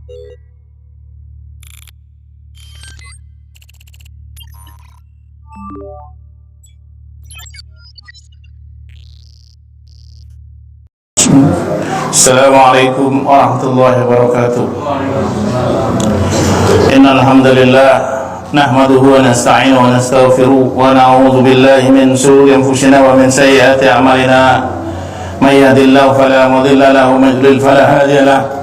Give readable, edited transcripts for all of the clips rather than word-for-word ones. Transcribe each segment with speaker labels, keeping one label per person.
Speaker 1: Assalamualaikum warahmatullahi wabarakatuh. Innal hamdalillah nahmaduhu wa nasta'inuhu wa nastaghfiruh wa na'udzu billahi min shururi anfusina wa min sayyiati a'malina. May yahdihillahu fala mudilla lahu wa may yudlil fala hadiya lahu.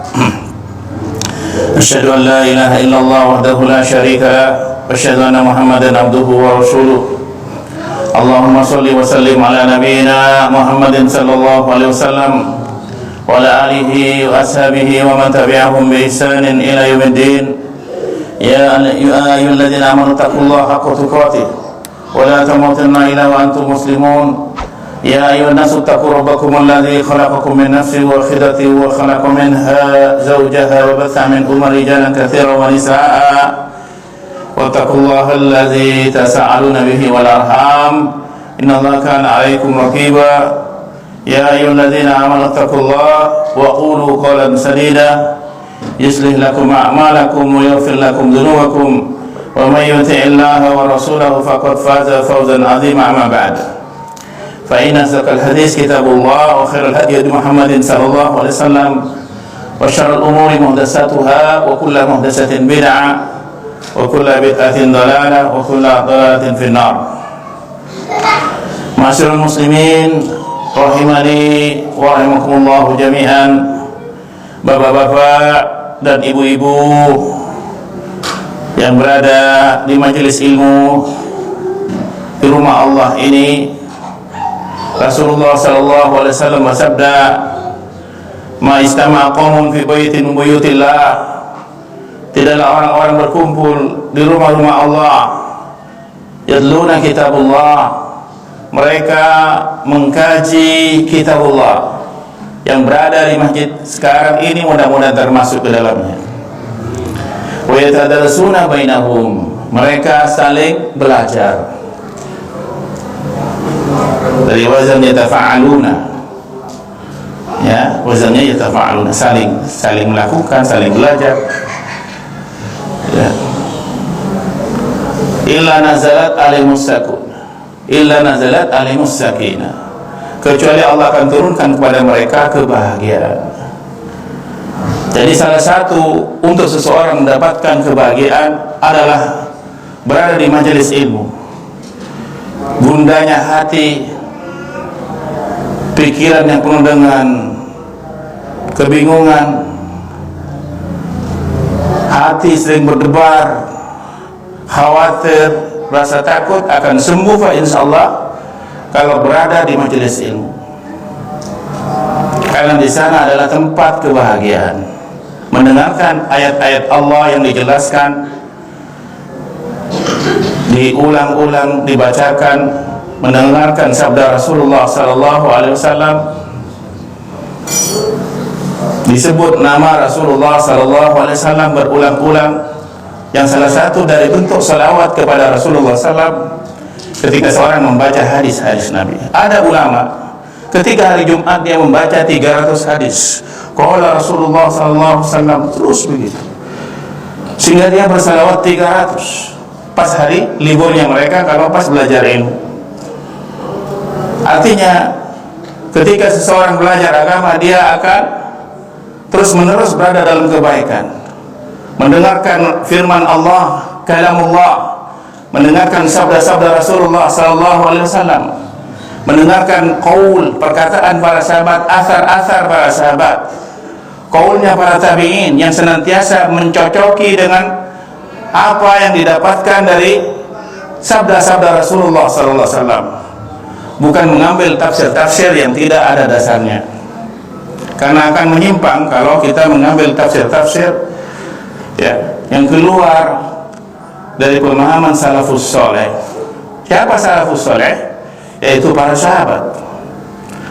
Speaker 1: Asyhadu an la ilaha illallah wahdahu la syarika lahu wa asyhadu anna Muhammadan abduhu wa rasuluh. Allahumma shalli wa sallim ala nabiyyina Muhammadin sallallahu alaihi wasallam wa ala alihi wa ashabihi wa man tabi'ahum bi ihsanin ila yaumiddin. Ya ayyuhalladzina amanu taqullaha haqqa tuqatih wa la tamutunna illa wa antum muslimun. Ya ayyuhan nasu taqu rabbakum alladzi khalaqakum min nafsin wahidatin wa khalaqa minha zawjaha wa batha minhum rijalan katsiran wa nisaa'a. Wattaqullaha alladzi tasaaluna bihi wal arham. Innallaha kana 'alaikum raqiba. Ya ayyuhalladzina amanu taqullaha wa qulu qawlan sadida yuslih lakum a'malakum wa yaghfir lakum dhunubakum wa may yuti'illaha wa rasulahu faqad faza fawzan 'azima. Amma ba'd. Fa inna asdaqal hadits kitabullah wa khairal hadi Muhammadin sallallahu alaihi wasallam wa syarrul umuri muhdatsatuha wa kullu muhdatsatin bid'ah wa kullu bid'atin dhalalah wa kullu dhalalatin finnar. Ma'asyiral muslimin rahimani wa rahimakumullah jami'an. Bapak-bapak dan ibu-ibu yang berada di majelis ilmu di rumah Allah ini, Rasulullah sallallahu alaihi wasallam bersabda, "Ma istama'a qaumun fi baitin min buyutillah." Tidaklah orang-orang berkumpul di rumah-rumah Allah, yadluna kitabullah, mereka mengkaji kitabullah. Yang berada di masjid sekarang ini mudah-mudahan termasuk ke dalamnya. Wa yatadarsuna bainahum, mereka saling belajar. Dari wazan yatafa'aluna, ya, wazannya yatafa'aluna, saling melakukan, saling belajar. Ya. Illa nazalat alaihimus sakun, illa nazalat alaihimus sakinah, kecuali Allah akan turunkan kepada mereka kebahagiaan. Jadi salah satu untuk seseorang mendapatkan kebahagiaan adalah berada di majelis ilmu. Bundanya hati, pikiran yang penuh dengan kebingungan, hati sering berdebar, khawatir, rasa takut akan sembuh insyaallah kalau berada di majelis ilmu. Karena di sana adalah tempat kebahagiaan. Mendengarkan ayat-ayat Allah yang dijelaskan, diulang-ulang, dibacakan, mendengarkan sabda Rasulullah sallallahu alaihi wasallam, disebut nama Rasulullah sallallahu alaihi wasallam berulang-ulang, yang salah satu dari bentuk salawat kepada Rasulullah sallallahu ketika seorang membaca hadis-hadis Nabi. Ada ulama ketika hari Jumat dia membaca 300 hadis. Qala Rasulullah sallallahu alaihi wasallam, terus begitu. Sehingga dia bersalawat 300 pas hari liburnya mereka kalau pas belajar ilmu. Artinya ketika seseorang belajar agama, dia akan terus-menerus berada dalam kebaikan. Mendengarkan firman Allah, kalamullah, mendengarkan sabda-sabda Rasulullah sallallahu alaihi wasallam, mendengarkan qaul, perkataan para sahabat, asar-asar para sahabat, qaulnya para tabi'in yang senantiasa mencocoki dengan apa yang didapatkan dari sabda-sabda Rasulullah sallallahu alaihi wasallam, bukan mengambil tafsir-tafsir yang tidak ada dasarnya. Karena akan menyimpang kalau kita mengambil tafsir-tafsir ya yang keluar dari pemahaman salafus soleh. Siapa salafus soleh? Yaitu para sahabat.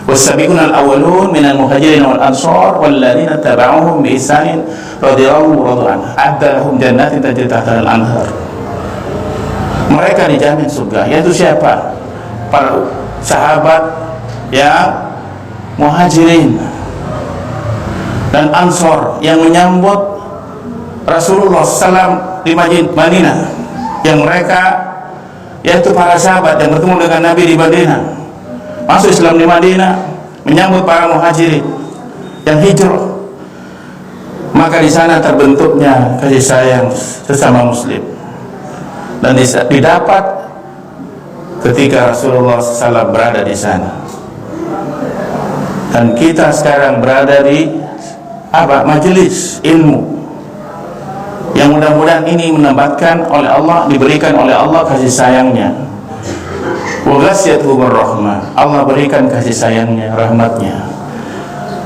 Speaker 1: Was-sabiqunal awwalun minal muhajirin wal ansar walladzina tabauhum bi ihsanin radhiyallahu anhum adda lahum jannatin tajri tahtaha al-anhar. Mereka dijamin surga. Yaitu siapa? Para sahabat yang muhajirin dan ansar yang menyambut Rasulullah SAW di Madinah, yang mereka yaitu para sahabat yang bertemu dengan Nabi di Madinah, masuk Islam di Madinah, menyambut para muhajirin yang hijrah. Maka di sana terbentuknya kasih sayang sesama muslim, dan didapat ketika Rasulullah SAW berada di sana. Dan kita sekarang berada di majelis ilmu yang mudah-mudahan ini menambahkan oleh Allah, diberikan oleh Allah kasih sayangnya. Wa ghasyiyatuhu rahmah, Allah berikan kasih sayangnya, rahmatnya.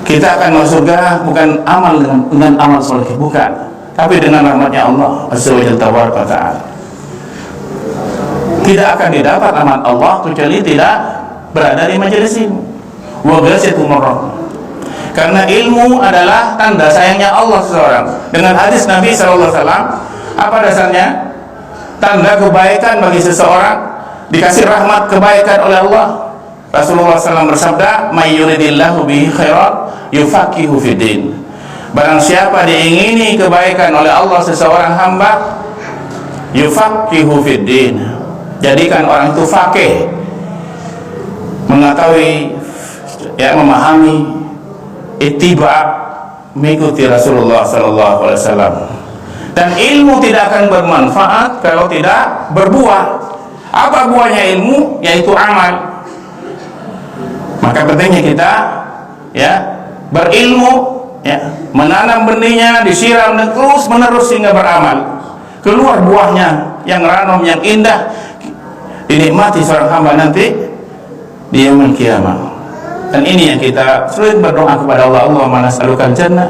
Speaker 1: Kita akan masuk surga bukan amal dengan amal soleh, bukan, tapi dengan rahmatnya Allah Azza wa Jalla wa ta'ala. Tidak akan didapat rahmat Allah kecuali tidak berada di majelis ilmu. Wa ghasyiyatuhu rahmah, karena ilmu adalah tanda sayangnya Allah seseorang. Dengan hadis Nabi SAW, apa dasarnya? Tanda kebaikan bagi seseorang, dikasih rahmat kebaikan oleh Allah. Rasulullah SAW bersabda, "May yuridillahu bihi khairan yufaqihu fiddin." Barang siapa diingini kebaikan oleh Allah seseorang hamba, yufaqihu fiddin, jadikan orang itu faqih, mengetahui, memahami, ittiba, mengikuti Rasulullah SAW. Dan ilmu tidak akan bermanfaat kalau tidak berbuah. Apa buahnya ilmu? Yaitu amal. Maka pentingnya kita berilmu, menanam benihnya, disiram dan terus menerus sehingga beramal. Keluar buahnya yang ranom, yang indah, dinikmati seorang hamba nanti di yaumul qiyamah. Dan ini yang kita sering berdoa kepada Allah, Allahumma nas'alukal jannah,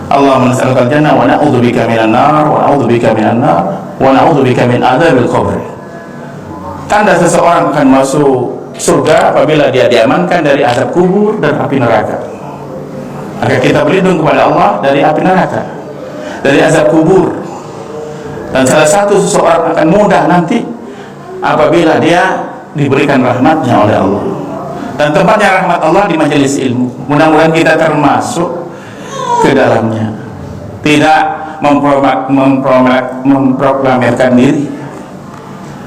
Speaker 1: Allahumma nas'alukal jannah wa na'udzubika minan nar, wa na'udzubika minan nar, wa na'udzubika min adzabil qabr. Tanda seseorang akan masuk surga apabila dia diamankan dari azab kubur dan api neraka. Maka kita berlindung kepada Allah dari api neraka, dari azab kubur. Dan salah satu seseorang akan mudah nanti apabila dia diberikan rahmatnya oleh Allah. Dan tempatnya rahmat Allah di majelis ilmu. Mudah-mudahan kita termasuk ke dalamnya. Tidak memproklamirkan diri.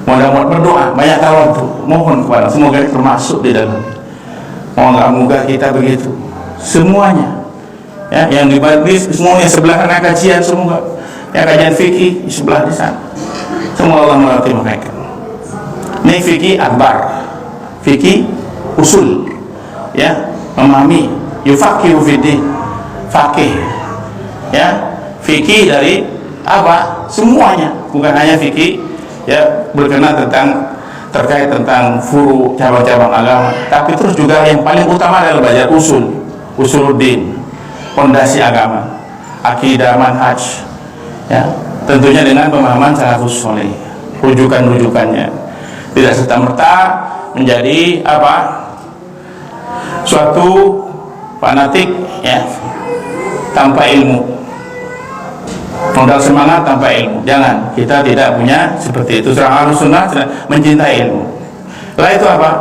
Speaker 1: Mudah-mudahan berdoa, banyak tawadhu, mohon kepada semoga termasuk di dalam. Moga-moga kita begitu. Semuanya, yang di majlis semuanya sebelah kanan kajian, semoga yang kajian fikih di sebelah di sana. Semoga Allah melatih mereka. Ini fikih akbar, fikih usul, memahami, yufaqihu fiddin, faqih, fikih dari apa? Semuanya, bukan hanya fikih berkenaan terkait tentang furu cabang-cabang agama, tapi terus juga yang paling utama adalah belajar usuluddin, fondasi agama, akidah, manhaj, tentunya dengan pemahaman salafus saleh, rujukan-rujukannya, tidak serta-merta menjadi suatu fanatik tanpa ilmu, modal semangat tanpa ilmu. Jangan, kita tidak punya seperti itu. Seorang Ahlus Sunnah mencintai ilmu. Lalu itu apa?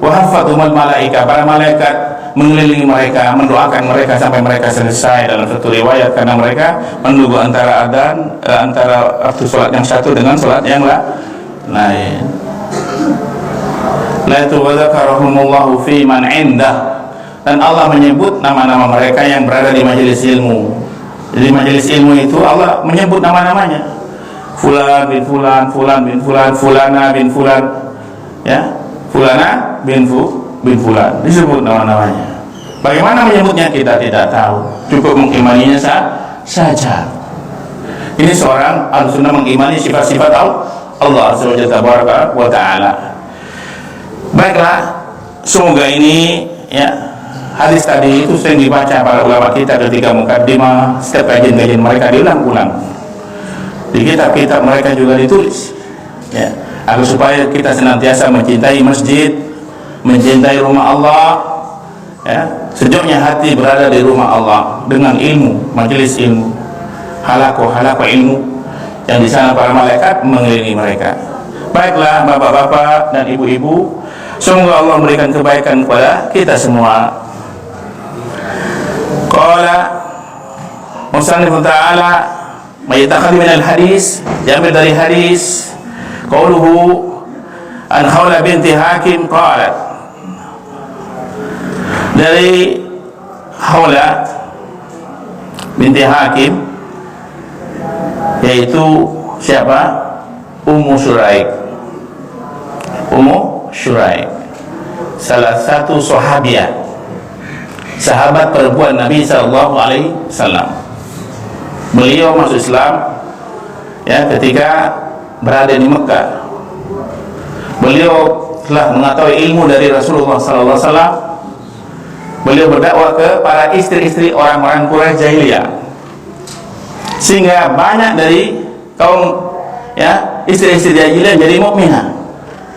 Speaker 1: Wa hafathumul malaika, para malaikat mengelilingi mereka, mendoakan mereka sampai mereka selesai. Dalam satu riwayat, karena mereka menunggu antara adzan, antara waktu sholat yang satu dengan sholat yang lain. La tuwadzakarahumullahu fi man indah, dan Allah menyebut nama-nama mereka yang berada di majelis ilmu. Jadi majelis ilmu itu Allah menyebut nama-namanya. Fulan bin fulan, fulan bin fulan, fulana bin fulan, fulana bin fulan, disebut nama-namanya. Bagaimana menyebutnya kita tidak tahu, cukup mengimaninya saja. Ini seorang Ahlussunnah mengimani sifat-sifat Allah Azza wa Ta'ala. Baiklah, semoga ini hadis tadi itu sering dibaca para ulama kita ketika mukaddimah, setiap kajian-kajian mereka diulang-ulang. Di kitab-kitab mereka juga ditulis, agar supaya kita senantiasa mencintai masjid, mencintai rumah Allah, sejuknya hati berada di rumah Allah dengan ilmu, majelis ilmu, halaqah ilmu, yang di sana para malaikat mengelilingi mereka. Baiklah bapak-bapak dan ibu-ibu, semoga Allah memberikan kebaikan kepada kita semua. Qala musannif ta'ala Mayatakhadhu min al-hadis, diambil dari hadis qauluhu an Khawla binti Hakim qalat, dari Khawla binti Hakim, yaitu siapa? Ummu Syuraik. Ummu Syuraik, salah satu sahabiah, sahabat perempuan Nabi sallallahu alaihi wasallam. Beliau masuk Islam ya ketika berada di Mekah. Beliau telah mengetahui ilmu dari Rasulullah sallallahu alaihi wasallam. Beliau berdakwah ke para istri-istri orang-orang Quraisy jahiliyah, sehingga banyak dari kaum ya istri-istri jahiliyah jadi mukminah,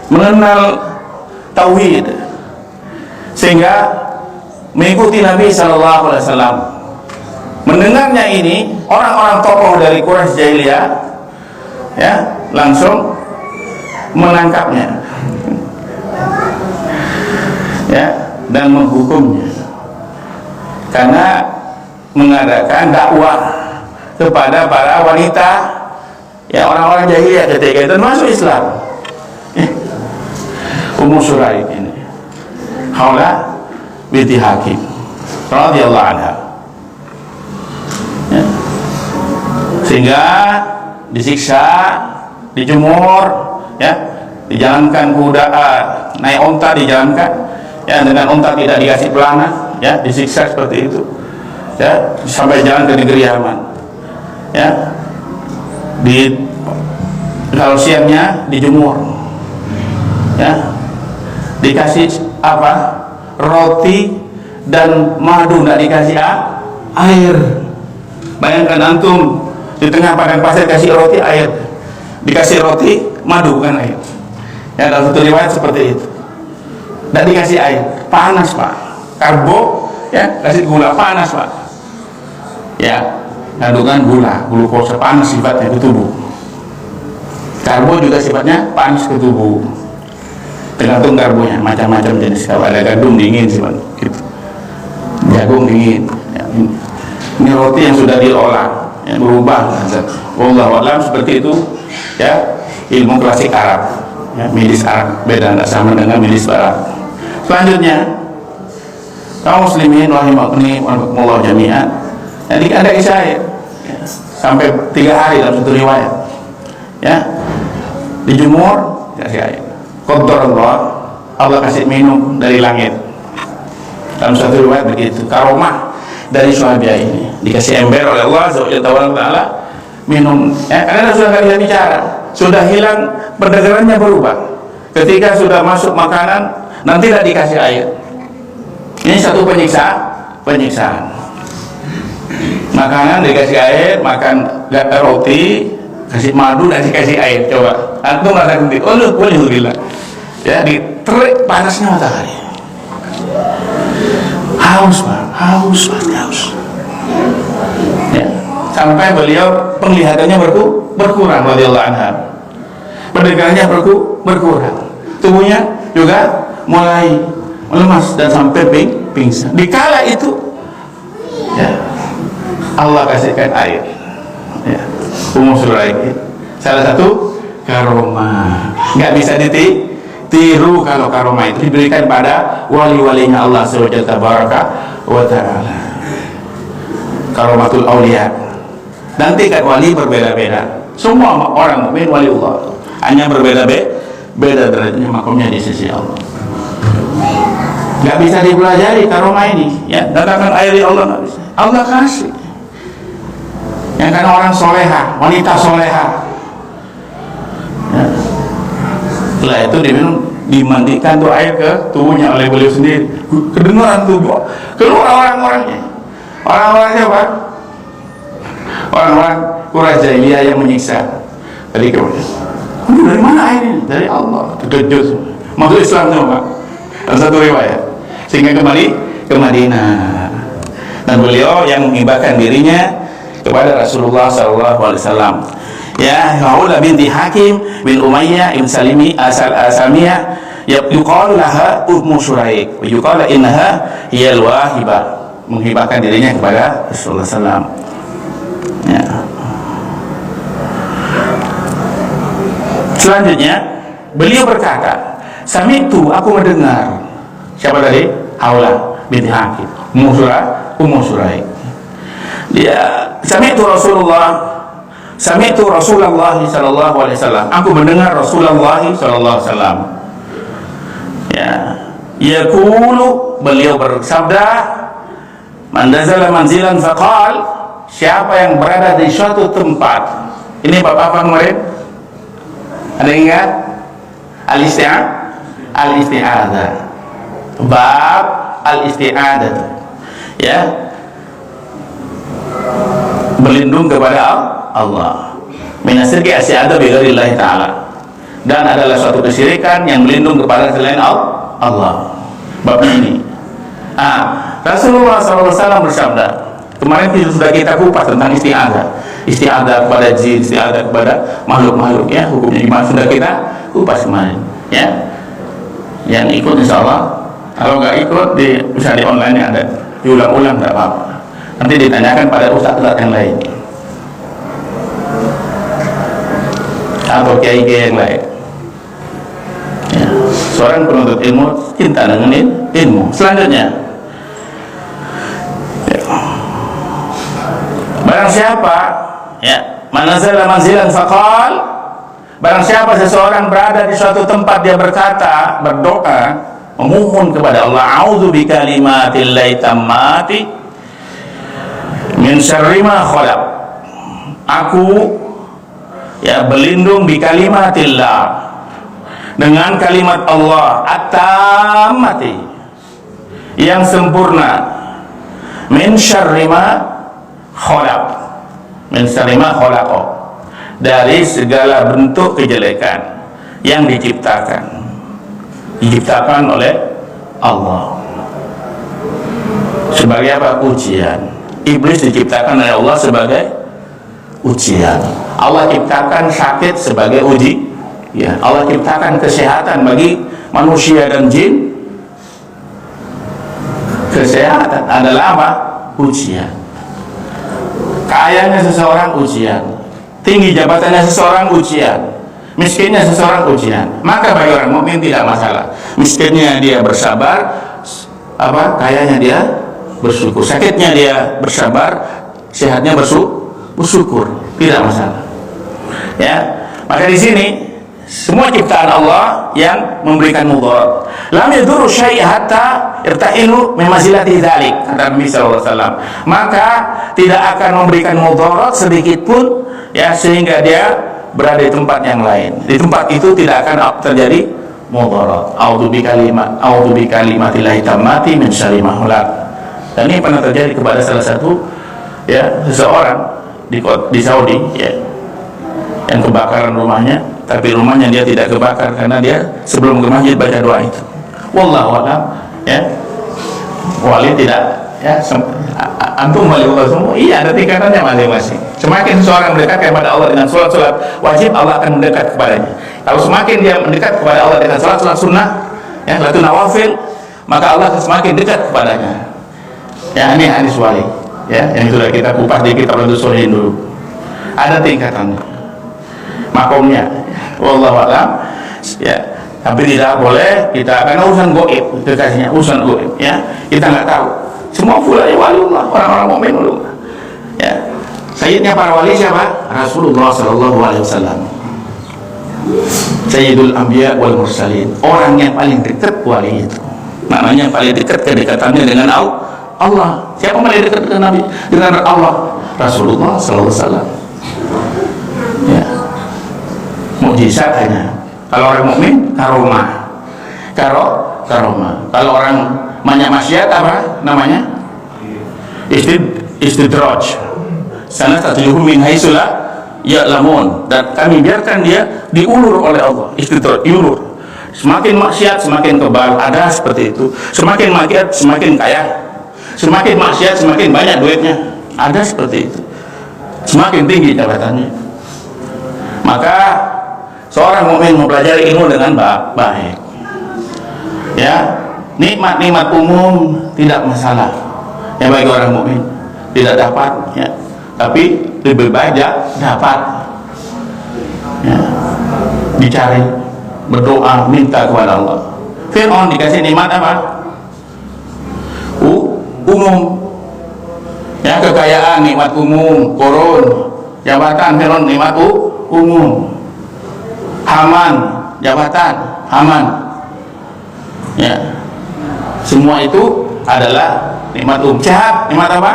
Speaker 1: mengenal tauhid, sehingga mengikuti Nabi sallallahu alaihi wasallam. Mendengarnya ini, orang-orang tokoh dari Quraisy jahiliyah ya langsung menangkapnya ya dan menghukumnya karena mengadakan dakwah kepada para wanita ya orang-orang jahiliyah ketika itu masuk Islam. Ummu Syuraik ini Khawla binti Hakim radhiyallahu anha ya. Sehingga disiksa, dijemur ya, dijalankan kuda, naik onta dijalankan ya, dengan onta tidak dikasih pelana ya, disiksa seperti itu ya, sampai jalan ke negeri Yaman ya. Kalau siangnya dijemur ya, dikasih apa? Roti dan madu, tidak dikasih air. Bayangkan antum di tengah padang pasir kasih roti, air, dikasih roti madu bukan air ya, dalam satu riwayat seperti itu. Dan dikasih air, panas pak, karbo ya, kasih gula, panas pak ya, kandungan gula, glukosa, panas sifatnya ke tubuh. Karbo juga sifatnya panas ke tubuh, tergantung karbonya, macam-macam jenis. Kalau ada gandum dingin sifat gitu, jagung dingin ya. Ini roti yang sudah diolah yang berubah. Wallahu a'lam, seperti itu ya, ilmu klasik Arab ya, medis Arab beda, tidak sama dengan medis Barat. Selanjutnya kaum muslimin rahimakumullah jami'an, jadi ada kisah ya, sampai 3 hari dalam satu riwayat ya, dijemur kasih air, qadarullah, Allah kasih minum dari langit. Dalam satu riwayat begitu, karomah dari sahabiah ini, dikasih ember oleh Allah Azza wa Jalla minum ya, karena sudah tidak bisa bicara, sudah hilang, pendengarannya berubah. Ketika sudah masuk makanan, nanti tidak dikasih air. Ini satu penyiksaan. Makanan dikasih air, makan roti, kasih madu dan dikasih air. Coba antum ada nanti, oh boleh bilang ya, di terik panasnya matahari, haus pak, haus ya, sampai beliau penglihatannya berkurang radhiyallahu anha, pendengarannya berkurang, tubuhnya juga mulai melemas dan sampai pingsan. Dikala itu ya, Allah kasihkan air ya. Ummu Syuraik salah satu karomah, nggak bisa ditiru kalau karomah itu diberikan pada wali-walinya Allah SWT tabaraka wa ta'ala. Karomatul auliya, dan tingkat wali berbeda-beda. Semua orang mukmin wali Allah, hanya berbeda-beda derajatnya, makamnya di sisi Allah. Nggak bisa dipelajari karomah ini ya, datangkan air di Allah nggak bisa, Allah kasih yang karena orang soleha, wanita soleha ya. Setelah itu diminum, dimandikan tuh air ke tubuhnya oleh beliau sendiri, kedengaran tubuh keluar orang-orangnya apa? Orang-orang Quraisy jahiliyah yang menyiksa. Tadi kemudian, dari mana air ini? Dari Allah. Terkejut, masuk Islam semua dalam satu riwayat, sehingga kembali ke Madinah, dan beliau yang menghibahkan dirinya kepada Rasulullah SAW ya. Khawla binti Hakim bin Umayyah bin Salimi Asamiyah yuqalu laha Ummu Syuraik, yuqalu innaha hiyal wahibah, menghibahkan dirinya kepada Rasulullah SAW ya. Selanjutnya beliau berkata, sami'tu, aku mendengar. Siapa tadi? Haulah binti Hakim, Ummu Suraik. Dia sami'tu Rasulullah sallallahu alaihi wasallam. Aku mendengar Rasulullah sallallahu alaihi wasallam. Ya, yaqulu, beliau bersabda, man nazala manzilan faqal, siapa yang berada di suatu tempat. Ini bab apa kemarin? Ada ingat? Al-isti'adzah. Bab al-isti'adzah. Ya. Berlindung kepada Allah. Minasyirki asy'ada bi ghairillahi ta'ala. Dan adalah suatu kesyirikan yang berlindung kepada selain Allah. Bab ini. Rasulullah SAW bersabda. Kemarin sudah kita kupas tentang isti'adzah. Isti'adzah kepada jin, isti'adzah kepada makhluk-makhluk, ya, hukumnya gimana sudah kita kupas kemarin, ya. Yang ikut insyaallah, kalau nggak ikut bisa di online ada, diulang-ulang nggak apa-apa. Nanti ditanyakan pada ustaz-ustaz yang lain atau kiai-kiai yang lain. Ya. Seorang penuntut ilmu cinta dengan ilmu. Selanjutnya, ya. Barang siapa, ya, manazala manzilan faqal, barang siapa seseorang berada di suatu tempat, dia berkata, berdoa, memohon kepada Allah, a'udzu bikalimatillahi tammati min syarri ma khalaq. Aku, ya, berlindung bikalimatillah, dengan kalimat Allah at-tammati, yang sempurna, min syarri ma khalaq, min syarri ma khalaqa, dari segala bentuk kejelekan yang diciptakan oleh Allah. Sebagai apa? Ujian. Iblis diciptakan oleh Allah sebagai ujian. Allah ciptakan sakit sebagai uji. Ya, Allah ciptakan kesehatan bagi manusia dan jin. Kesehatan adalah apa? Ujian. Kayanya seseorang ujian, tinggi jabatannya seseorang ujian, miskinnya seseorang ujian. Maka bagi orang mukmin tidak masalah. Miskinnya dia bersabar, kayanya dia bersyukur, sakitnya dia bersabar, sehatnya bersyukur, tidak masalah. Ya, maka di sini semua ciptaan Allah yang memberikan mudarat. Lam yadurru syai' hatta irta'ilu min mazilati dzalik, kata Nabi sallallahu alaihi wasallam. Maka tidak akan memberikan mudarat sedikit pun, ya, sehingga dia berada di tempat yang lain. Di tempat itu tidak akan terjadi mudarat. A'udzu bikalimatillahi tammati min syarri ma khalaq. Dan ini pernah terjadi kepada salah satu, ya, seseorang di Saudi, ya, yang kebakaran rumahnya, tapi rumahnya dia tidak kebakar karena dia sebelum ke masjid baca doa itu. Wallahu a'lam, ya. Wali tidak, ya, antum wali Allah semua. Iya, ada tingkatannya masing-masing. Semakin seseorang mendekat kepada Allah dengan sholat wajib, Allah akan mendekat kepadanya. Kalau semakin dia mendekat kepada Allah dengan sholat sunnah, ya, salatul nawafil, maka Allah semakin dekat kepadanya. Ya, ini hadis wali, ya, yang sudah kita kupas di kitab Riyadhus Shalihin dulu. Ada tingkatannya, makomnya. Wallahu a'lam, ya. Tapi tidak boleh kita, karena urusan goib, kekasihnya urusan goib, ya, kita nggak tahu. Semua fulanya waliullah, orang-orang mukmin dulu, ya. Sayyidnya para wali siapa? Rasulullah sallallahu alaihi wasallam, Sayyidul Anbiya wal Mursalin, orang yang paling dekat wali itu. Maknanya paling dekat kedekatannya dengan Allah. Siapa paling dekat dengan Nabi, dengan Allah? Rasulullah sallallahu alaihi wasallam. Ya. Mukjizat hanya. Kalau orang mukmin karomah. Kalau orang banyak maksiat apa namanya? Istidraj. Sana tatujuhum min haitsu la ya'lamun. Dan kami biarkan dia diulur oleh Allah. Istidraj, diulur. Semakin maksiat semakin kebal, ada seperti itu. Semakin maksiat semakin kaya. Semakin maksiat semakin banyak duitnya. Ada seperti itu. Semakin tinggi jabatannya. Maka seorang mukmin mempelajari ilmu dengan baik, ya. Nikmat-nikmat umum tidak masalah, ya, bagi orang mukmin tidak dapat, ya, tapi lebih baik dapat, ya. dicari, berdoa, minta kepada Allah. Fir'aun dikasih nikmat apa? Umum, ya, kekayaan nikmat umum, korun, jabatan. Fir'aun nikmat umum. Haman, jabatan, Haman, ya, semua itu adalah nikmat umum. Jahat, nikmat apa?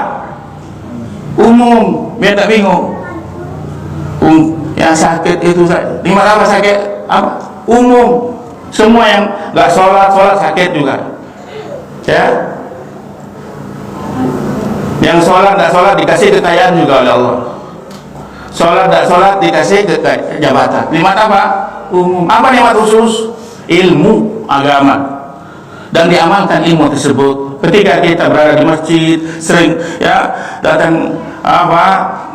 Speaker 1: Umum, biar tak bingung. Yang sakit itu nikmat apa? Sakit apa? Umum. Semua yang nggak sholat sakit juga, ya. Yang sholat nggak sholat dikasih kekayaan juga oleh Allah. Sholat nggak sholat dikasih jabatan. Nikmat apa? Umum. Apa nikmat khusus? Ilmu agama, dan diamalkan ilmu tersebut. Ketika kita berada di masjid, sering, ya, datang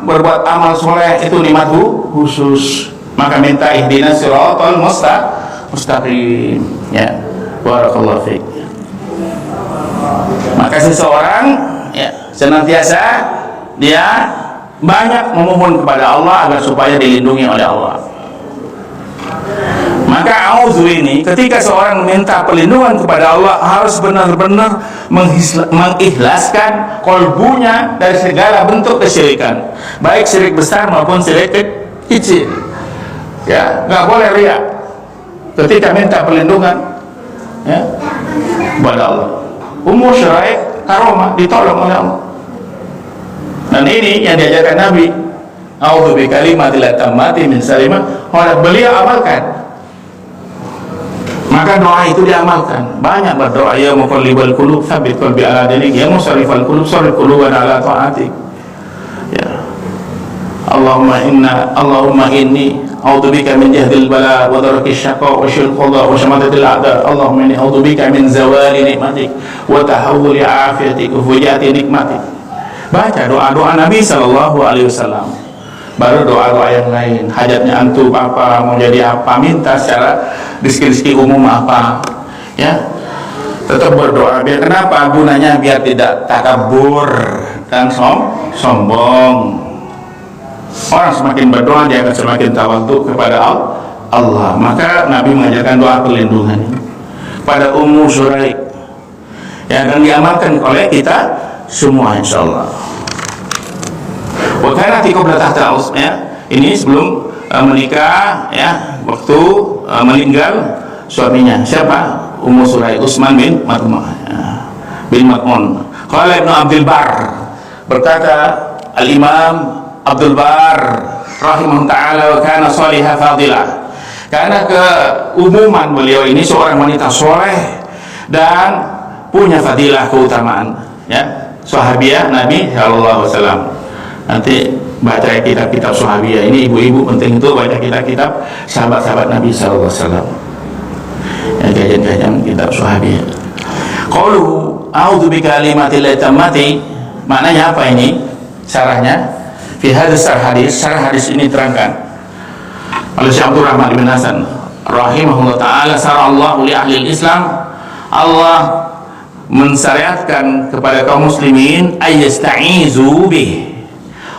Speaker 1: berbuat amal soleh, itu nikmat khusus. Maka minta ihdinas siratal mustaqim, ya. Barakallahu fiik. Maka seseorang, ya, senantiasa dia banyak memohon kepada Allah agar supaya dilindungi oleh Allah. Maka auzu ini, ketika seorang meminta perlindungan kepada Allah, harus benar-benar mengikhlaskan kolbunya dari segala bentuk kesyirikan, baik syirik besar maupun syirik kecil. Ya, nggak boleh riya ketika minta perlindungan, ya, kepada Allah. Umur syara'i karomah ditolong oleh Allah. Dan ini yang diajarkan Nabi. A'udzu bi kalimatil tammati min salimah. Beliau amalkan. Maka doa itu diamalkan. Banyak berdoa, ya muqallibal qulub tsabbit qalbi ala dinik, ya musarrifal qulub sarrif qulubana ala ta'atik. Ya. Allahumma inni a'udzubika min jahdil bala wa daraki syaqqa wa syil qada wa syamatatil a'da. Allahumma inni a'udzubika min zawali nikmatik wa tahawuli afiyatik wa fujati nikmatik. Baca doa-doa Nabi sallallahu alaihi wasallam. Baru doa-doa yang lain. Hajatnya antum apa, mau jadi apa, minta secara rezeki umum apa, ya. Tetap berdoa. Biar kenapa? Gunanya biar tidak takabur dan sombong. Orang semakin berdoa, dia akan semakin tawadhu kepada Allah. Maka Nabi mengajarkan doa perlindungan pada Ummu Syuraik, ya, dan diamalkan oleh kita semua, insyaallah. Wakana qabla tahta usnya, ini sebelum menikah, ya, waktu meninggal suaminya. Siapa? Ummu Syuraik, Utsman bin Mad'un. Qala Ibnu Abdul Bar, berkata Al-Imam Abdul Bar rahimahullah ta'ala, wa kana salihah fadilah. Karena keumuman beliau ini seorang wanita soleh dan punya fadilah, keutamaan, ya, sahabiah Nabi sallallahu alaihi wasallam. Nanti baca kitab-kitab sahabiah ini, ibu-ibu penting itu baca kitab-kitab sahabat-sahabat Nabi sallallahu alaihi wasallam, ya, kajian-kajian kitab sahabiah. Qalu a'udzu bi kalimatil tammati, maknanya apa ini? Syarahnya fi hadis hadis. Syarah hadis ini terangkan oleh Syekh Abdul Rahman bin Hasan rahimahullah ta'ala. Syarallahu li ahli Islam, Allah mensyariatkan kepada kaum muslimin ayyasta'izu bih,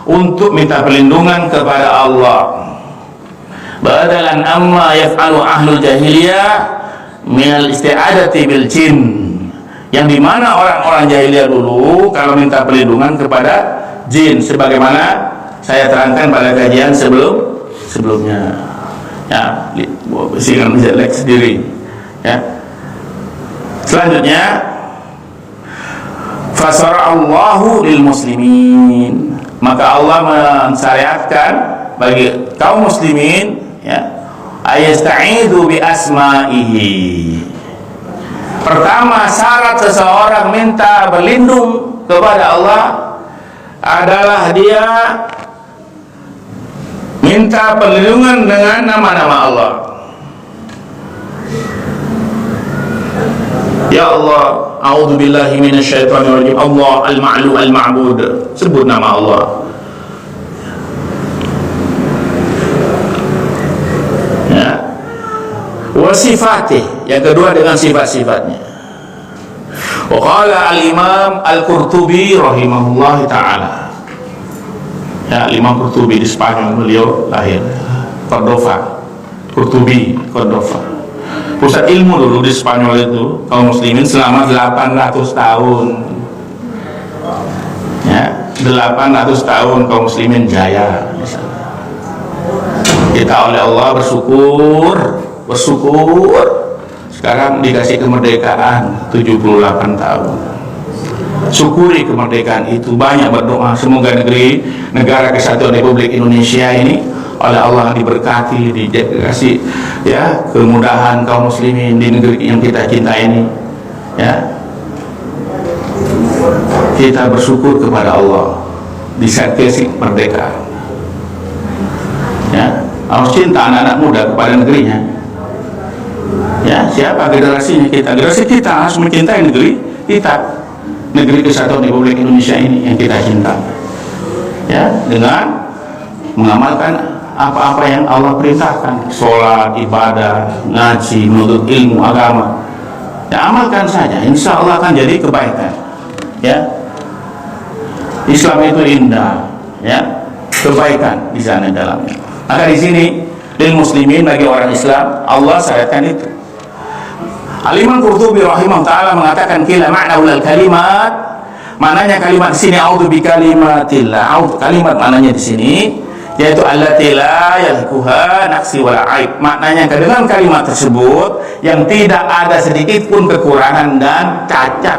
Speaker 1: untuk minta perlindungan kepada Allah, badalan amma yaf'alu ahlul jahiliyah minal isti'adati bil jin, yang dimana orang-orang jahiliyah dulu kalau minta perlindungan kepada jin, sebagaimana saya terangkan pada kajian sebelumnya, ya, silakan lihat sendiri, ya. Selanjutnya, fasara'allahu lil muslimin, maka Allah mensyariatkan bagi kaum muslimin, ya, ayasta'idu bi asma'ihi. Pertama, syarat seseorang minta berlindung kepada Allah adalah dia minta perlindungan dengan nama-nama Allah. Ya Allah, a'udzubillahi minasyaitonirrajim. Allah al-ma'lu al-ma'bud. Sebut nama Allah. Ya. Wa sifatih, yang kedua dengan sifat-sifatnya. Wa qala al-Imam Al-Qurtubi rahimahullah ta'ala. Ya, Imam Qurtubi di Spanyol, beliau lahir Cordova, Qurtubi, Cordova. Pusat ilmu dulu di Spanyol itu kaum muslimin selama 800 tahun. Ya, 800 tahun kaum muslimin jaya. Kita oleh Allah bersyukur. Sekarang dikasih kemerdekaan 78 tahun. Syukuri kemerdekaan itu, banyak berdoa semoga negara kesatuan Republik Indonesia ini oleh Allah diberkati, dikasih ya kemudahan kaum muslimin di negeri yang kita cintai ini. Ya, kita bersyukur kepada Allah dikasih kemerdekaan. Ya, harus cinta anak-anak muda kepada negerinya. Ya, siapa generasinya kita? Generasi kita harus mencintai negeri kita, negeri kesatuan Republik Indonesia ini yang kita cinta. Ya, dengan mengamalkan apa-apa yang Allah perintahkan, sholat, ibadah, ngaji, menuntut ilmu agama. Ya, amalkan saja, insya Allah akan jadi kebaikan. Ya, Islam itu indah, ya, kebaikan di sana dalamnya. Maka di sini lil muslimin, bagi orang Islam Allah syariatkan itu. Al-Imam Qurtubi rahimahullah taala mengatakan kila makna ulal kalimat, maknanya kalimat di sini a'udzu bi kalimatillah. Kalimat maknanya di sini yaitu allati la yalkuha naqsi wala aib. Maknanya dengan kalimat tersebut yang tidak ada sedikit pun kekurangan dan cacat.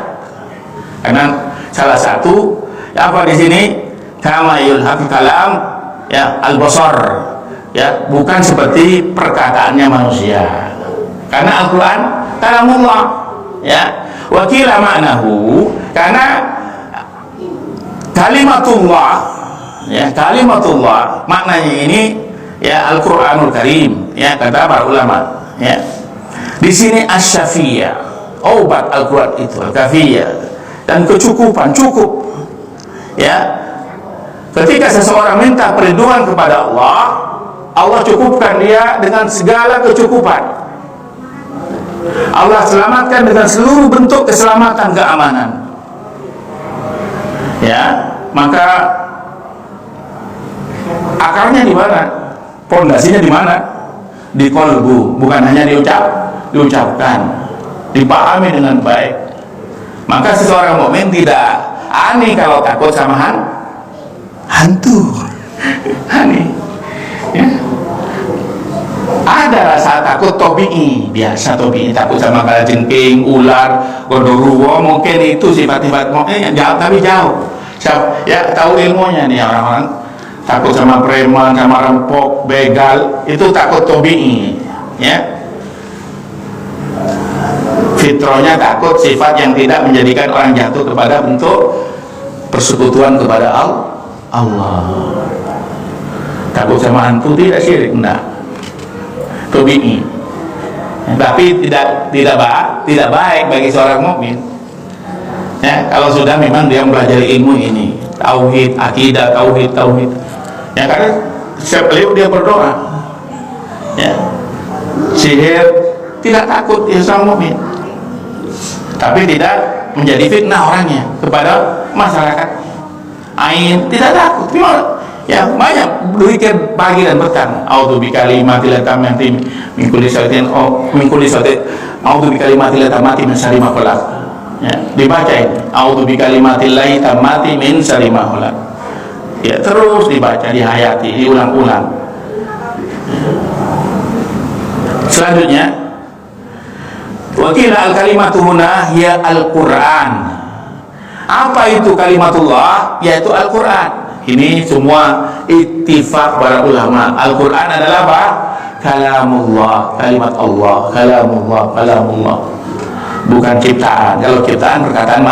Speaker 1: Karena salah satu apa di sini kama yulhaq kalam ya al-basar, ya, bukan seperti perkataannya manusia. Karena Al-Quran kalamullah, ya, wakila maknahu, karena kalimatullah, ya, kalimatullah maknanya ini ya Al-Quranul Karim, ya, kata para ulama, ya. Di sini asy-syafiyah, obat Al-Quran itu al-kafiyah, dan kecukupan, cukup, ya. Ketika seseorang minta perlindungan kepada Allah, Allah cukupkan dia dengan segala kecukupan. Allah selamatkan dengan seluruh bentuk keselamatan, keamanan. Ya, maka akarnya di mana? Pondasinya di mana? Di kolbu, bukan hanya diucapkan, dipahami dengan baik. Maka seseorang mukmin tidak aneh kalau takut sama hantu. Aneh. Ya. Ada rasa takut tobi'i, biasa tobi'i, takut sama kalajengking, ular, gondoruwo, mungkin itu sifat-sifat yang jauh, tapi jauh. Ya, tahu ilmunya nih orang-orang takut sama preman, sama rampok, begal, itu takut tobi'i, ya. Fitrahnya takut, sifat yang tidak menjadikan orang jatuh kepada bentuk persekutuan kepada Allah. Takut sama hantu tidak syirik, enggak. Tobi'i. Tapi tidak baik bagi seorang mukmin. Ya, kalau sudah memang dia mempelajari ilmu ini, tauhid, akidah, tauhid. Ya, karena setiap kali dia berdoa, ya, sihir tidak takut dia seorang mukmin. Tapi tidak menjadi fitnah orangnya kepada masyarakat. Ain tidak takut. Ya, banyak berzikir pagi dan petang. A'udzu bikalimatil tammati min kulli syaitin a'udzu bikalimatil tammati min syarri ma khalaq. Ya, dibaca ini. A'udzu bikalimatil tammati min syarri ma khalaq. Ya, terus dibaca, dihayati, diulang-ulang. Selanjutnya, wa qila al-kalimatu huna hiya al-Qur'an. Apa itu kalimatullah? Yaitu Al-Qur'an. Ini semua ittifaq para ulama. Al-Quran adalah apa? Kalamullah, kalimat Allah, kalamullah, bukan ciptaan. Kalau ciptaan perkataan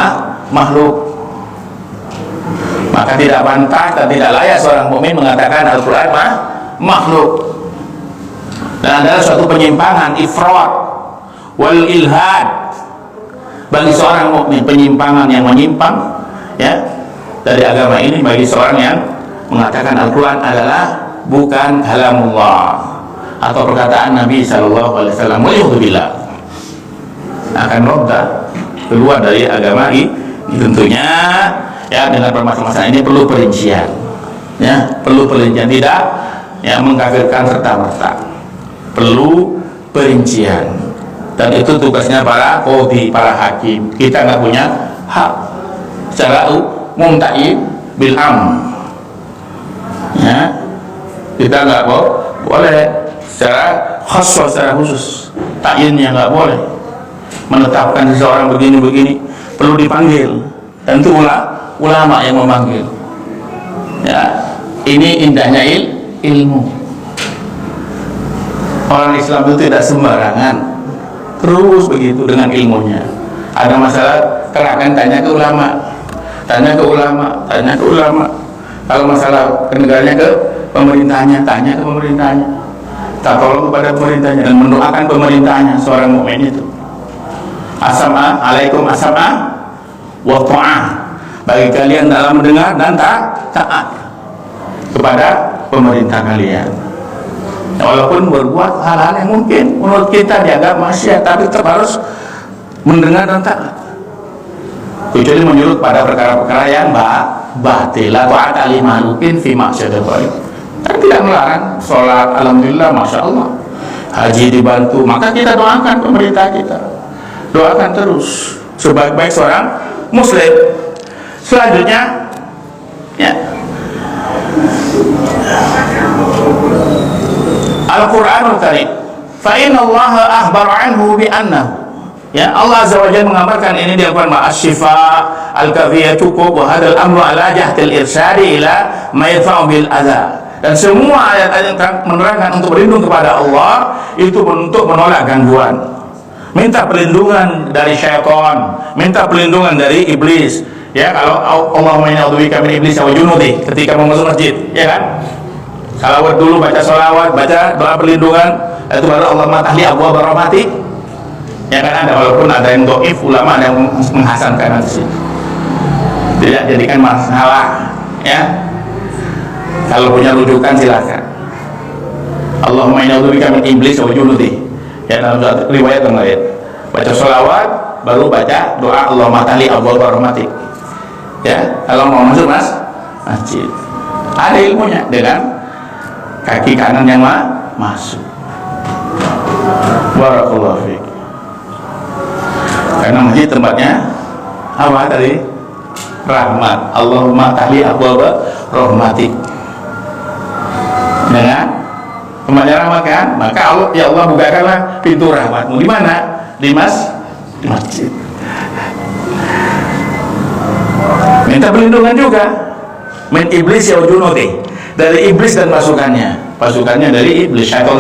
Speaker 1: makhluk, maka tidak pantas dan tidak layak seorang mukmin mengatakan Al-Quran makhluk. Dan adalah suatu penyimpangan, ifrat wal ilhad bagi seorang mukmin, penyimpangan yang menyimpang, ya, dari agama ini bagi seorang yang mengatakan Al-Quran adalah bukan kalamullah atau perkataan Nabi SAW. Waliyahudzubillah, akan robda, keluar dari agama ini. Tentunya ya dengan permasalahan ini perlu perincian, ya, perlu perincian, tidak ya mengkafirkan serta merta, perlu perincian, dan itu tugasnya para qadhi, para hakim. Kita nggak punya hak secara mumtai bil ya, kita nggak boleh secara khas, secara khusus takyinnya nggak boleh menetapkan seseorang begini perlu dipanggil, dan itu ulama yang memanggil. Ya, ini indahnya ilmu. Orang Islam itu tidak sembarangan, terus begitu dengan ilmunya. Ada masalah kerahkan tanya ke ulama, tanya ke ulama, tanya ke ulama. Kalau masalah negaranya ke pemerintahnya, tanya ke pemerintahnya, tak tolong kepada pemerintahnya dan mendoakan pemerintahnya. Seorang mukmin itu asama alaikum asama wa ta'ah, bagi kalian dalam mendengar dan taat kepada pemerintah kalian. Walaupun berbuat hal-hal yang mungkin menurut kita dianggap maksiat, tapi tetap harus mendengar dan taat, kecuali menyuruh pada perkara-perkara yang batil. La ta'ata li makhluqin fi ma'syatil khaliq. Kan tidak melarang sholat, alhamdulillah, masya Allah, haji dibantu, maka kita doakan pemerintah kita, doakan terus sebaik-baik seorang muslim. Selanjutnya ya, Al-Quranul Karim, fa inna Allah akhbara anhu bi annahu, ya, Allah Azza wa Jalla mengabarkan ini di Al-Quran, Asy-Syifa al-kafiyah cukup wa hadal amru ala jahdil irsyadi ila ma yadfa'u bil adza. Dan semua ayat-ayat yang menerangkan untuk berlindung kepada Allah itu untuk menolak gangguan. Minta perlindungan dari syaitan, minta perlindungan dari iblis. Ya, kalau Allahumma inni a'udzubika min iblis wa junudi ketika mau masuk masjid, ya kan? Salawat dulu, baca sholawat, baca doa perlindungan, itu baru Allahumma tahli abwaab rahmatik. Ya kan, ada, walaupun ada yang dhaif, ulama ada yang menghasankan nanti. Tidak jadikan masalah, ya. Kalau punya rujukan silakan. Allahumma inni a'udzubika min iblis wa junudi. Ya, dalam riwayat yang lain, baca sholawat baru baca doa Allahumma tahli abwaab rahmatik. Ya, kalau mau masuk masjid, ada ilmunya dengan kaki kanan yang masuk. Barakallahu fiik. Karena masjid tempatnya apa tadi? Rahmat. Allahumma tahli abwaab rahmatik. Dengan tempatnya rahmat kan? Maka Allah, ya Allah, bukakanlah pintu rahmatmu. Di mana? Di masjid. Minta perlindungan juga min iblis ya junudi, dari iblis dan pasukannya dari iblis, syaitan.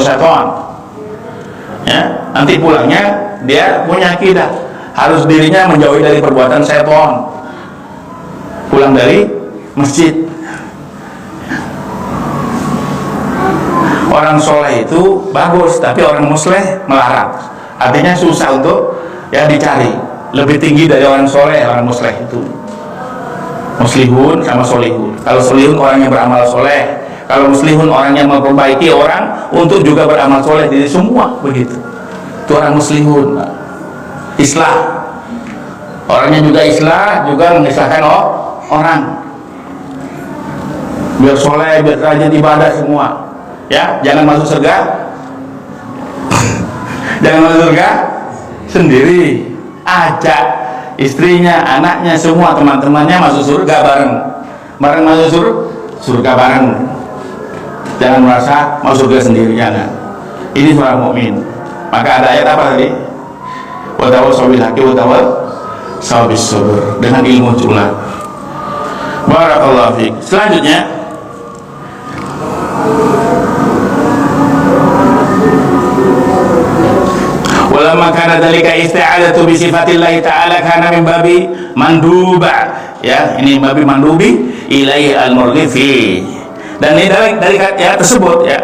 Speaker 1: Ya, nanti pulangnya dia punya akidah harus dirinya menjauhi dari perbuatan syaitan. Pulang dari masjid. Orang soleh itu bagus, tapi orang musleh melarang. Artinya susah untuk ya dicari. Lebih tinggi dari orang soleh, orang musleh itu. Muslihun sama solihun. Kalau solihun orang yang beramal soleh, kalau muslihun orang yang memperbaiki orang untuk juga beramal soleh. Jadi semua begitu. Itu orang muslihun. Islah. Orangnya juga islah, juga mengislahkan orang. Biar soleh, biar rajin ibadah semua. Ya, jangan masuk surga. Jangan masuk surga sendiri. Ajak istrinya, anaknya, semua teman-temannya masuk surga bareng masuk surga bareng. Jangan merasa masuk surga sendiri, jangan. Ini seorang mukmin. Maka ada ayat apa tadi? Wa tawassaw bil haqqi wa tawassaw bis sabr, dengan ilmu pula. Barakallahu fiik. Selanjutnya, walamma kana dzalika isti'adatu bi sifatillahi ta'ala kana min babi manduba, ya, ini babi mandubi ilaihi al-murghifi. Dan ini dari ya tersebut, ya,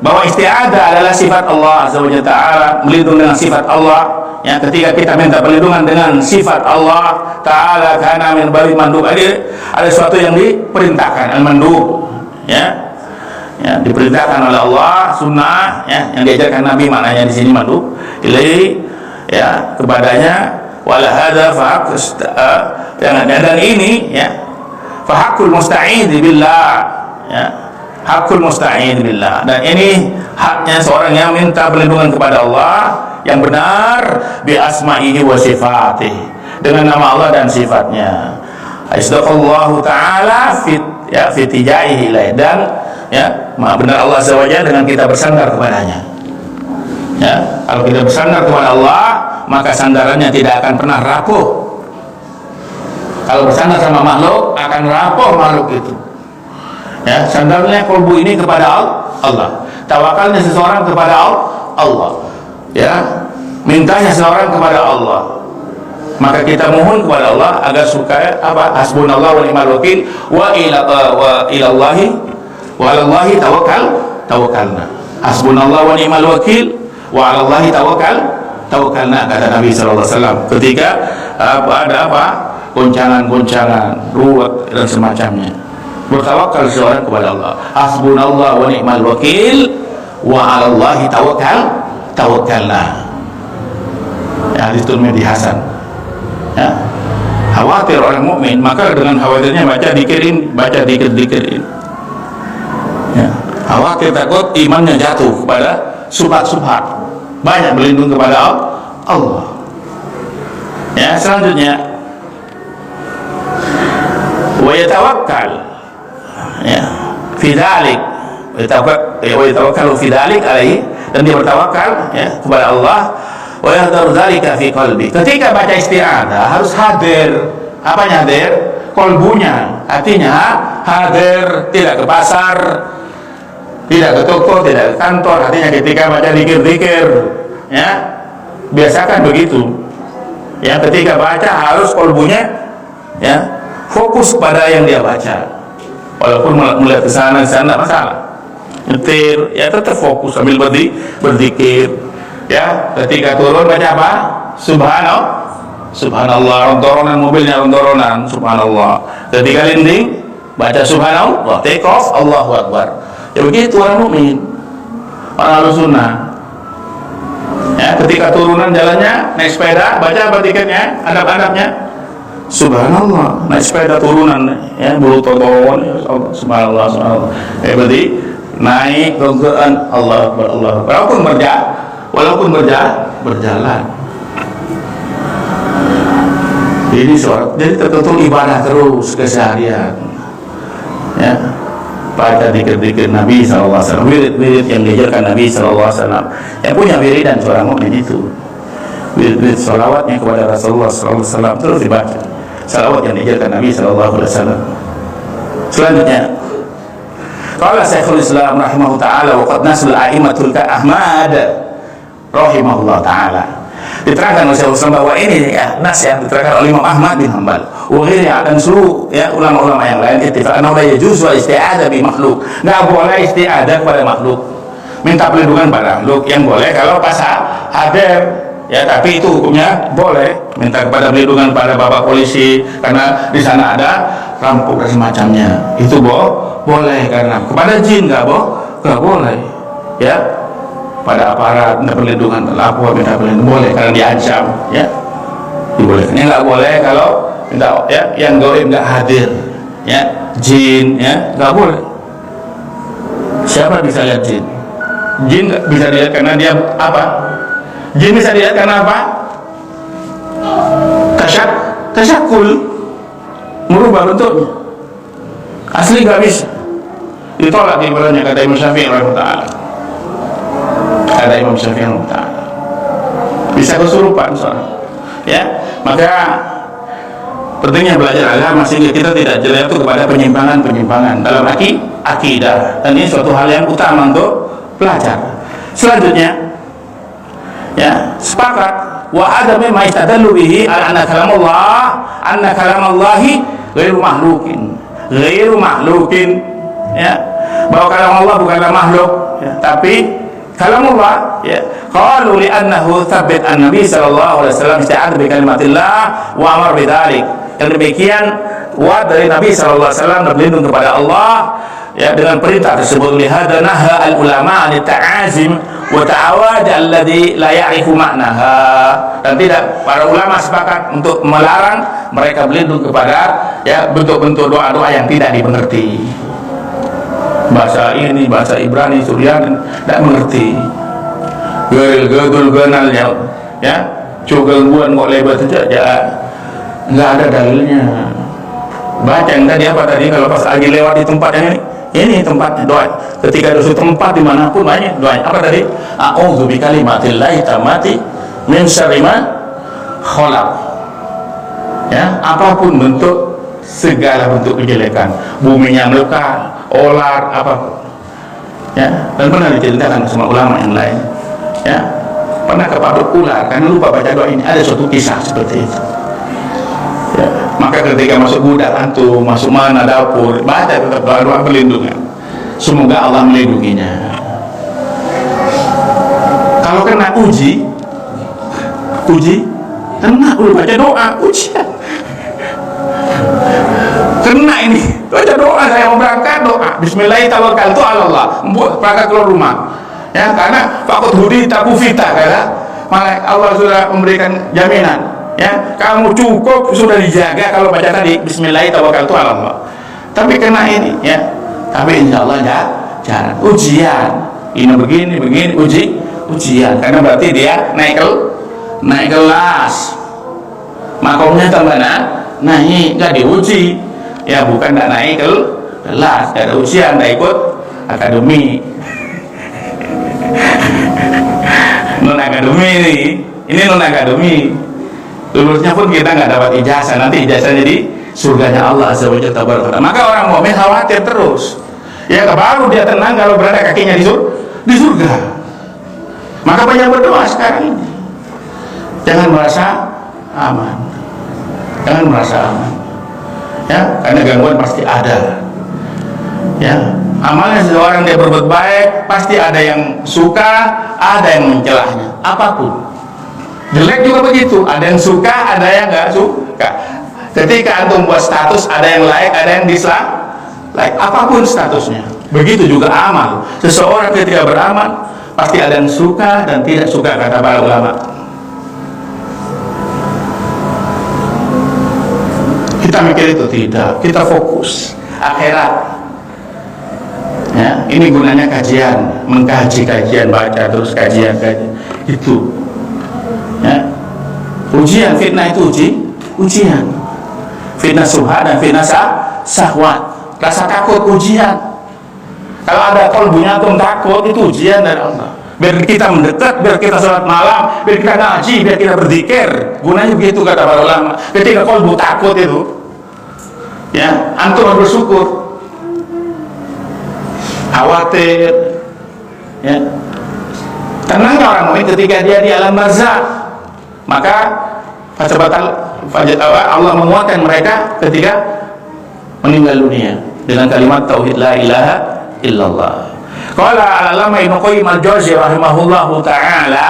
Speaker 1: bahwa isti'adah adalah sifat Allah Azza wa Jalla, melindungi dengan sifat Allah. Ya, ketika kita minta perlindungan dengan sifat Allah Ta'ala kana min babi mandub, ada sesuatu yang diperintahkan, al-mandub, ya. Ya, diperintahkan oleh Allah, sunnah, ya, yang diajarkan Nabi, maknanya di sini mandub ilai, ya, kepadanya. Wala hadza fa dan ini, ya, fa haqqul musta'idz billah, ya, hakul musta'in billah, dan ini haknya seorang yang minta perlindungan kepada Allah yang benar, bi asma'ihi wa sifatih, dengan nama Allah dan sifatnya. Asdaqallahu ta'ala fi tijaihi ilaih, dan ya maha benar Allah Azza wa Jalla dengan kita bersandar kepadanya. Ya, kalau kita bersandar kepada Allah, maka sandarannya tidak akan pernah rapuh. Kalau bersandar sama makhluk, akan rapuh makhluk itu. Ya, sandarnya kolbu ini kepada Allah, tawakalnya seseorang kepada Allah, ya, mintanya seseorang kepada Allah, maka kita mohon kepada Allah agar supaya apa? Hasbunallahu wa ni'mal wakil, wa ilallahi wa 'alallahi tawakkalna. Hasbunallahu wa ni'mal wakil, wa 'alallahi tawakkalna, kata Nabi sallallahu alaihi wasallam ketika ada goncangan-goncangan, ruwet dan semacamnya. Bertawakal seorang kepada Allah. Hasbunallah wa ni'mal wakil, wa 'alallahi tawakkalna. Ya, hadis Tirmidzi hasan. Ya. Khawatir orang mukmin, maka dengan khawatirnya baca dikirin. Ya. Khawatir takut imannya jatuh kepada subhat-subhat. Banyak berlindung kepada Allah. Ya, selanjutnya wa yatawakkal, ya, fi dzalik, wa yatawakkalu fi dzalik alaihi, dan dia bertawakal ya kepada Allah. Wa yahdharu dzalika fi qalbi, ketika baca isti'adzah harus hadir. Apanya hadir? Kolbunya, hatinya hadir, tidak ke pasar, tidak ke toko, tidak ke kantor. Hatinya ketika baca zikir-zikir, ya, biasakan begitu. Ya, ketika baca harus kolbunya ya fokus pada yang dia baca. Walaupun melihat ke sana tidak masalah. Nyetir ya tetap fokus sambil berzikir. Ya, ketika turun baca apa? Subhanallah, rontoran mobilnya rontoran, subhanallah. Ketika landing baca subhanallah, take off, Allahu Akbar. Ya begitu orang mukmin, orang Ahlussunnah. Ya, ketika turunan jalannya naik sepeda baca apa tiketnya, adab-adabnya? Subhanallah, naik sepeda turunan ya, bulu toton ya, subhanallah. Berarti naik ronggaan Allah Akbar, Allah Akbar. Walaupun berjalan. Jadi tertutup ibadah terus keseharian. Ya. Baca zikir-zikir Nabi sallallahu alaihi wasallam, wirid-wirid yang diajarkan Nabi sallallahu alaihi wasallam. Yang punya wiridan seorang mukmin itu. Wirid-wirid salawatnya kepada Rasulullah sallallahu alaihi wasallam terus dibaca. Salawat yang diajarkan Nabi sallallahu alaihi wasallam. Selanjutnya, qala Syekhul Islam rahimahullah taala wa qad nasal a'immatul Ahmad rahimahullah taala. Diterangkan oleh Syekhul Islam bahwa ini ya nas yang diterangkan oleh Imam Ahmad bin Hanbal. Wahirnya dan seluruh ya ulama-ulama yang lain ittifaq anna la yajuzu isti'adzah bi makhluk. Enggak boleh isti'adzah kepada makhluk. Minta perlindungan pada makhluk yang boleh kalau pas hadir. Ya, tapi itu hukumnya boleh minta kepada perlindungan pada bapak polisi karena di sana ada rampok dan semacamnya. Itu boleh, karena kepada jin nggak boleh. Ya, pada aparat minta perlindungan, lapor minta perlindungan boleh karena diancam. Ya, dibolehkan. Yang nggak boleh kalau minta ya yang gaib nggak hadir. Ya, jin ya nggak boleh. Siapa bisa lihat jin? Jin nggak bisa dilihat karena dia apa? Jin bisa dilihat karena apa? Tasyakul, merubah bentuknya. Asli gak bisa, ditolak ibadahnya, kata Imam Syafi'i rahimahullah. Kata Imam Syafi'i rahimahullah, bisa kesurupan soalnya. Ya, maka pentingnya belajar agama sehingga kita tidak jatuh kepada penyimpangan-penyimpangan dalam akidah, dan ini suatu hal yang utama untuk belajar. Selanjutnya, ya, sepakat wa adami ma istadallu bihi anna kalamallahi ghairu makhlukin, ya, bahwa kalam Allah bukanlah makhluk, ya, tapi kalamullah, ya. Qalu li annahu tsabbit an-nabi sallallahu alaihi wasallam ista'adha bi kalimatillah wa amar bidzalik. Yang demikian wa dari Nabi sallallahu alaihi wasallam berlindung kepada Allah ya dengan perintah tersebut. Lihada naha al-ulama an ta'azim wa ta'awad alladhi la ya'rifu ma'naha, dan tidak, para ulama sepakat untuk melarang mereka berlindung kepada ya bentuk-bentuk doa-doa yang tidak dimengerti. bahasa ini, bahasa Ibrani, Suryani, tidak mengerti. Geril gedul genal ya, cugal buan kok lebat saja, nggak ada dalilnya. Baca yang tadi apa tadi, kalau pas lagi lewat di tempat yang ini tempatnya doa. Ketika ada suatu tempat dimanapun banyak doa. Apa tadi? A'udzu bikalimatillahi tammati min syarri ma khalaq. Ya, apapun bentuk, segala bentuk kejelekan, buminya melekat, ular, apapun. Ya, dan pernah diceritakan sama ulama yang lain. Ya, pernah kepaduk ular karena lupa baca doa ini. Ada suatu kisah seperti itu. Ya, maka ketika masuk gudang antum, masuk mana dapur, baca tetap doa perlindungan. Semoga Allah melindunginya. Kalau kena uji, kena udah baca doa, ujian. Kena ini, baca doa, saya mau berangkat doa. Bismillahirrahmanirrahim, tawakkaltu 'ala Allah. Berangkat keluar rumah. Ya, karena faqad hudita kufita, kata malaikat Allah sudah memberikan jaminan. Ya, kamu cukup sudah dijaga kalau baca tadi Bismillahirrahmanirrahim, tawakkaltu 'ala Allah. Tapi kena ini, ya. Tapi insya Allah jangan ujian. Ini begini ujian. Karena berarti dia naik kelas. Makomnya tambah naik, nggak diuji. Ya bukan nggak naik kelas, ada ujian, nggak ikut akademi. Non akademi ini non akademi. Lulusnya pun kita nggak dapat ijazah, nanti ijazahnya di surganya Allah Azza wa Jalla. Maka orang mukmin khawatir terus. Ya baru dia tenang kalau berada kakinya di surga. Maka banyak berdoa sekarang ini. Jangan merasa aman. Ya, karena gangguan pasti ada. Ya, amalnya seseorang dia berbuat baik, pasti ada yang suka, ada yang mencelahnya. Apapun. Jelek juga begitu, ada yang suka, ada yang nggak suka. Ketika antum buat status, ada yang like, ada yang dislike. Apapun statusnya. Begitu juga amal. Seseorang ketika beramal, pasti ada yang suka dan tidak suka, kata para ulama. Kita mikir itu tidak, kita fokus akhirat. Ya, ini gunanya kajian, mengkaji kajian, baca terus kajian itu. Ya, ujian fitnah itu ujian. Fitnah subhat dan fitnah syahwat. Rasa takut ujian. Kalau ada qalbunya antum takut, itu ujian dari Allah. Biar kita mendekat, biar kita salat malam, biar kita ngaji, biar kita berzikir. Gunanya begitu kata para ulama. Ketika qalbu takut itu, ya, antum harus bersyukur. Khawatir, ya. Tenangnya orang mukmin ketika dia di alam barzakh, maka Allah menguatkan mereka ketika meninggal dunia dengan kalimat tauhid la ilaha illallah. Qala al-alama Ibnu Qayyim al-Jauziyah rahimahullahu taala,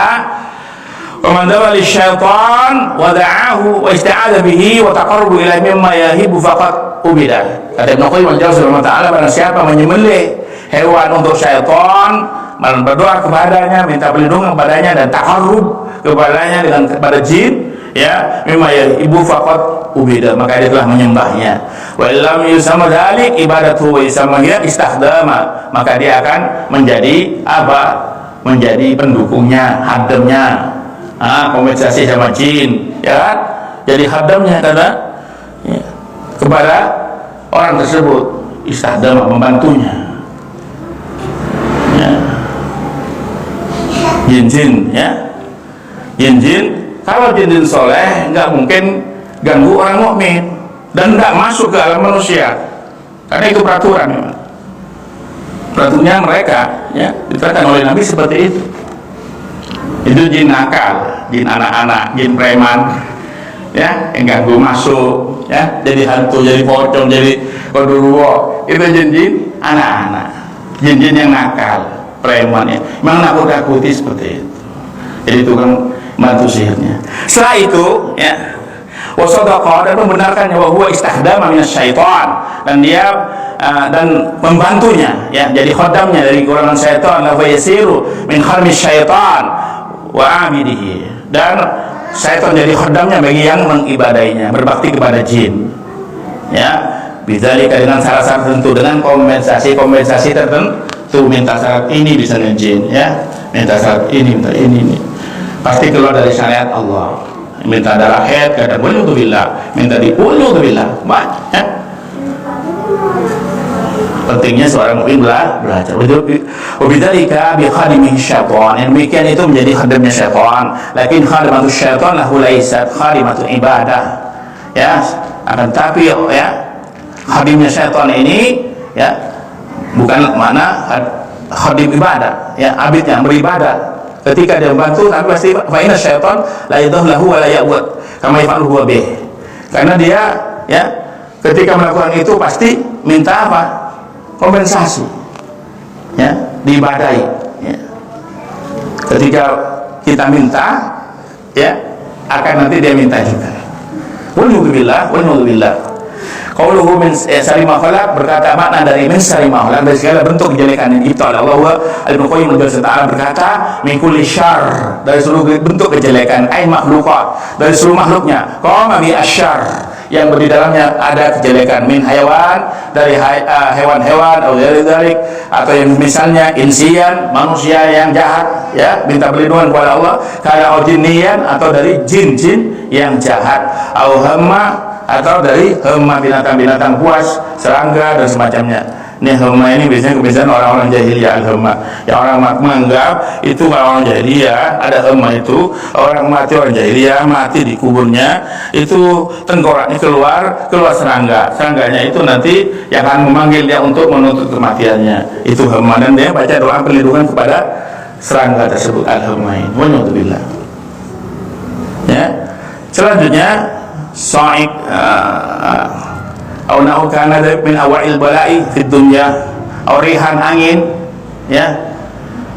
Speaker 1: wa man dawa lisyaitan wa da'ahu wa ista'adha bihi wa taqarraba ila mimma yahibu faqad ubida. Kata Ibnu Qayyim al-Jauziyah rahimahullahu taala, barang siapa menyembelih hewan untuk syaitan, berdoa kepadanya, minta perlindungan kepadanya dan taqarrub kepadanya dengan kepada jin, ya, mimma yahibu faqad ubida, maka dia telah menyembahnya. Wa illam yusamma dzalik ibadatu wa yusamma istakhdama, maka dia akan menjadi apa? Menjadi pendukungnya, hadamnya. Kompensasi sama jin, ya kan? Jadi hadamnya kata ya, kepada orang tersebut, istakhdama, membantunya. Ya. Jin-jin, ya. Jin-jin, kalau jin-jin soleh nggak mungkin ganggu orang mukmin dan nggak masuk ke alam manusia, karena itu peraturan memang. Peraturannya mereka, ya, diterapkan oleh Nabi seperti itu. Itu jin nakal, jin anak-anak, jin preman, ya, yang ganggu masuk, ya, jadi hantu, jadi pocong, jadi kodurwo. Itu jin-jin anak-anak, jin-jin yang nakal, preman, ya, memang nakut-nakuti seperti itu. Jadi tukang bantu sihirnya. Setelah itu, ya, wasadaqa, dan membenarkannya, wa huwa istakhdama minasyaitan, dan dia dan membantunya, ya, jadi khodamnya dari golongan syaitan, la yasiru min kharmi syaitan wa abidihi, dan syaitan jadi khodamnya bagi yang mengibadainya, berbakti kepada jin, ya. bidzalika dengan syarat tertentu, dengan kompensasi tertentu, minta syarat ini bisa jin ya, minta syarat ini, minta ini pasti keluar dari syariat Allah. Minta darah haid kata waludzubillah, minta diuludzubillah banyak. Pentingnya seorang mukmin belajar. Wabidzalika bi khadimihi syaitan. Yang demikian itu menjadi khadimnya syaitan. Lakin khadimatus syaitan lahu laisat khadimatu ibadah. Ya, akan tapi ya khadimnya syaitan ini ya bukan mana khadim ibadah, ya abid yang beribadah. Ketika dia membantu, tapi pasti fa'inna syaitan la yadhlahu wa la ya'bud kama yaf'alu huwa bih. Karena dia ya ketika melakukan itu pasti minta apa? Kompensasi. Ya, diibadahi ya. Ketika kita minta ya akan nanti dia minta juga. Walhamdulillah. Qauluhu min sarima khalaq, berkata makna dari min sarima khalaq, dari segala bentuk kejelekan yang dicipta oleh Allah. Ibnu Qayyim Al-Jauziyah berkata min kulli syarr, dari seluruh bentuk kejelekan, ai makhluqat, dari seluruh makhluknya, qama bi asyarr, yang di dalamnya ada kejelekan, min hayawan, dari hewan-hewan atau yang misalnya insian, manusia yang jahat ya, minta perlindungan kepada Allah, kana jinnian, atau dari jin-jin yang jahat, au hamma, atau dari hema binatang-binatang buas, serangga dan semacamnya. Ini hema ini biasanya kebiasaan orang-orang jahiliyah. Hema yang orang menganggap itu orang jahiliyah, ada hema itu orang mati, orang jahiliyah mati di kuburnya itu tengkoraknya keluar serangganya itu nanti yang akan memanggil dia untuk menuntut kematiannya, itu hema, dan dia baca doa perlindungan kepada serangga tersebut, al-hema ini. Walhamdulillah. Ya, selanjutnya Sa'ik au na'u kana min awa'il bala'i fid dunya, au rihan angin ya,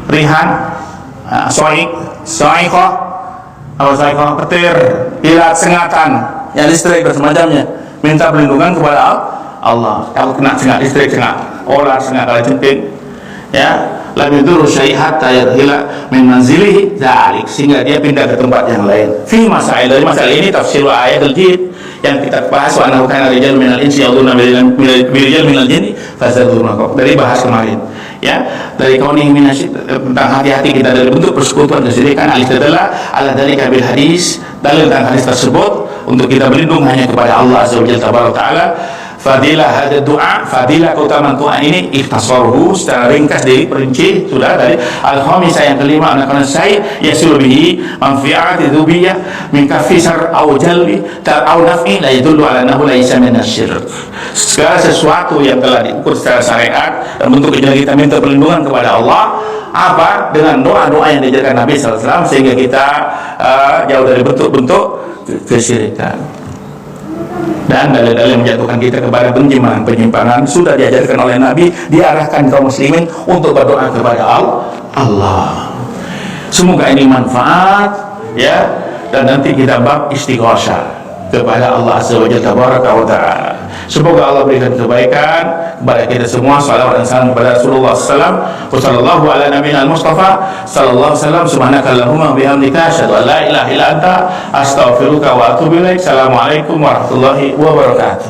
Speaker 1: rihan sa'iqah au sa'iqah petir, ilat sengatan yang listrik dan semacamnya, minta perlindungan kepada Allah. Kalau kena sengat listrik, sengat olah, sengat kalajengking ya, lam yadurru syai' hatta yarhila min manzilihi dzalik, sehingga dia pindah ke tempat yang lain. Fi masail, dari masalah ini tafsir ayat al-jin yang kita bahas, wa annahu kana rijal minal insi ya'uduna birijal minal jinni fazadurna, dari bahas kemarin ya, dari kauni minasy, tentang hati-hati kita dari bentuk persekutuan kesyirikan. Al-istidlal ala dzalika bil hadis, dalil tentang hadis tersebut untuk kita berlindung hanya kepada Allah azza wa jalla taala. Fadilah hadis doa, fadilah keutamaan doa ini ikhtasaruhu, secara ringkas diperinci sudah dari al-khamisah, yang kelima, anak-anak saya yasul bihi manfi'ati dzubiyah min kafisar au jalbi au naf'i la yadullu ala annahu laisa min asyirk. Segala sesuatu yang telah diukur secara syariat dan bentuk kita minta perlindungan kepada Allah apa dengan doa-doa yang diajarkan Nabi sallallahu alaihi wasallam, sehingga kita jauh dari bentuk-bentuk kesyirikan. Dan dalil-dalil yang menjatuhkan kita kepada penyimpangan sudah diajarkan oleh Nabi, diarahkan kaum muslimin untuk berdoa kepada Allah. Semoga ini manfaat ya, dan nanti kita bab istighosah kepada Allah azza wa jalla tabaraka wa ta'ala. Semoga Allah berikan kebaikan kepada kita semua. Salawat dan salam kepada Rasulullah sallallahu wasallam, ala nabiyina al-mustafa sallallahu wasallam. Subhanakallahumma bihamdika asyhadu an la ilaha illa anta astaghfiruka wa atubu ilaik. Assalamualaikum warahmatullahi wabarakatuh.